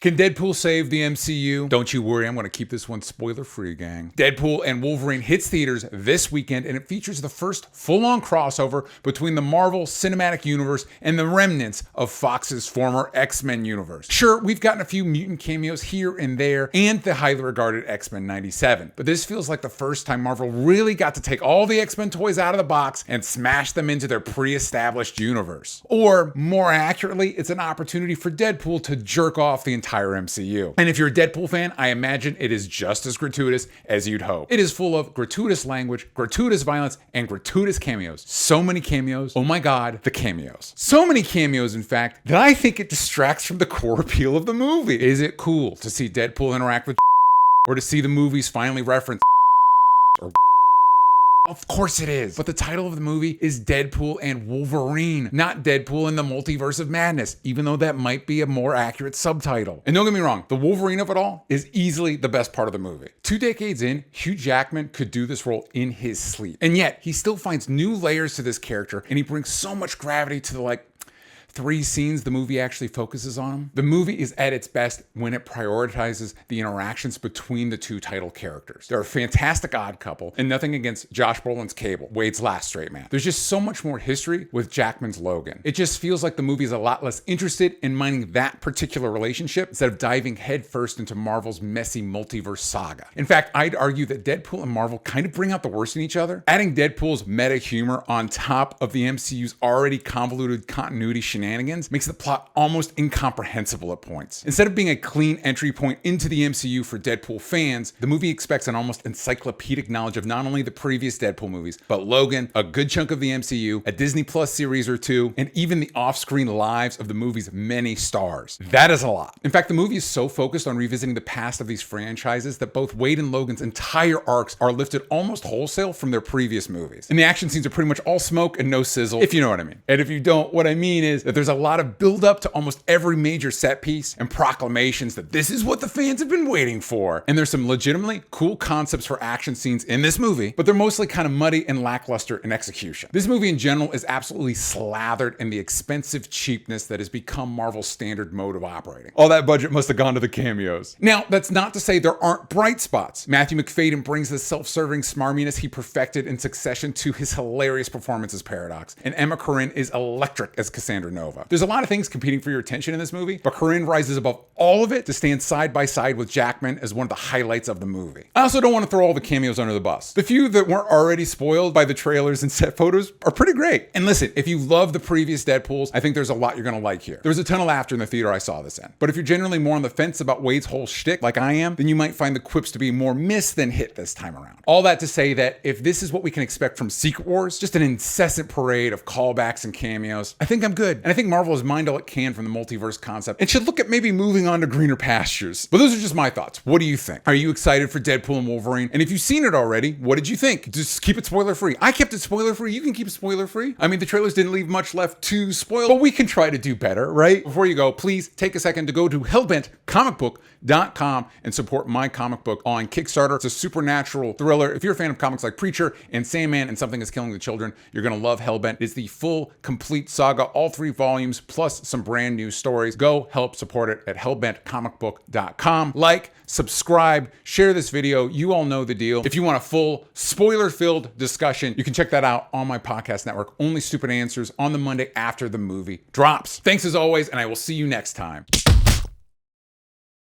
Can Deadpool save the MCU? Don't you worry, I'm going to keep this one spoiler-free, gang. Deadpool and Wolverine hits theaters this weekend, and it features the first full-on crossover between the Marvel Cinematic Universe and the remnants of Fox's former X-Men universe. Sure, we've gotten a few mutant cameos here and there, and the highly regarded X-Men 97, but this feels like the first time Marvel really got to take all the X-Men toys out of the box and smash them into their pre-established universe. Or, more accurately, it's an opportunity for Deadpool to jerk off the entire MCU. And if you're a Deadpool fan, I imagine it is just as gratuitous as you'd hope. It is full of gratuitous language, gratuitous violence, and gratuitous cameos. So many cameos. Oh my god, the cameos. So many cameos, in fact, that I think it distracts from the core appeal of the movie. Is it cool to see Deadpool interact with or to see the movies finally reference or Of course it is. But the title of the movie is Deadpool and Wolverine, not Deadpool and the Multiverse of Madness, even though that might be a more accurate subtitle. And don't get me wrong, the Wolverine of it all is easily the best part of the movie. 2 decades in, Hugh Jackman could do this role in his sleep. And yet, he still finds new layers to this character, and he brings so much gravity to the 3 scenes the movie actually focuses on him. The movie is at its best when it prioritizes the interactions between the 2 title characters. They're a fantastic odd couple, and nothing against Josh Brolin's Cable, Wade's last straight man. There's just so much more history with Jackman's Logan. It just feels like the movie is a lot less interested in mining that particular relationship instead of diving headfirst into Marvel's messy multiverse saga. In fact, I'd argue that Deadpool and Marvel kind of bring out the worst in each other. Adding Deadpool's meta humor on top of the MCU's already convoluted continuity shenanigans makes the plot almost incomprehensible at points. Instead of being a clean entry point into the MCU for Deadpool fans, the movie expects an almost encyclopedic knowledge of not only the previous Deadpool movies, but Logan, a good chunk of the MCU, a Disney Plus series or 2, and even the off-screen lives of the movie's many stars. That is a lot. In fact, the movie is so focused on revisiting the past of these franchises that both Wade and Logan's entire arcs are lifted almost wholesale from their previous movies. And the action scenes are pretty much all smoke and no sizzle, if you know what I mean. And if you don't, what I mean is that there's a lot of build up to almost every major set piece and proclamations that this is what the fans have been waiting for. And there's some legitimately cool concepts for action scenes in this movie, but they're mostly kind of muddy and lackluster in execution. This movie in general is absolutely slathered in the expensive cheapness that has become Marvel's standard mode of operating. All that budget must have gone to the cameos. Now, that's not to say there aren't bright spots. Matthew McFadden brings the self-serving smarminess he perfected in Succession to his hilarious performance as Paradox, and Emma Corrin is electric as Cassandra Nova. There's a lot of things competing for your attention in this movie, but Corrin rises above all of it to stand side by side with Jackman as one of the highlights of the movie. I also don't want to throw all the cameos under the bus. The few that weren't already spoiled by the trailers and set photos are pretty great. And listen, if you love the previous Deadpools, I think there's a lot you're gonna like here. There was a ton of laughter in the theater I saw this in. But if you're generally more on the fence about Wade's whole shtick like I am, then you might find the quips to be more miss than hit this time around. All that to say that if this is what we can expect from Secret Wars, just an incessant parade of callbacks and cameos, I think I'm good. And I think Marvel has mined all it can from the multiverse concept and should look at maybe moving on to greener pastures. But those are just my thoughts. What do you think? Are you excited for Deadpool and Wolverine? And if you've seen it already, what did you think? Just keep it spoiler free. I kept it spoiler free. You can keep it spoiler free. I mean, the trailers didn't leave much left to spoil, but we can try to do better, right? Before you go, please take a second to go to HELLBENTcomicbook.com and support my comic book on Kickstarter. It's a supernatural thriller. If you're a fan of comics like Preacher and Sandman and Something is Killing the Children, you're gonna love Hellbent. It's the full, complete saga, all 3 volumes, plus some brand new stories. Go help support it at HELLBENTcomicbook.com. Like, subscribe, share this video. You all know the deal. If you want a full spoiler-filled discussion, you can check that out on my podcast network, Only Stupid Answers, on the Monday after the movie drops. Thanks as always, and I will see you next time.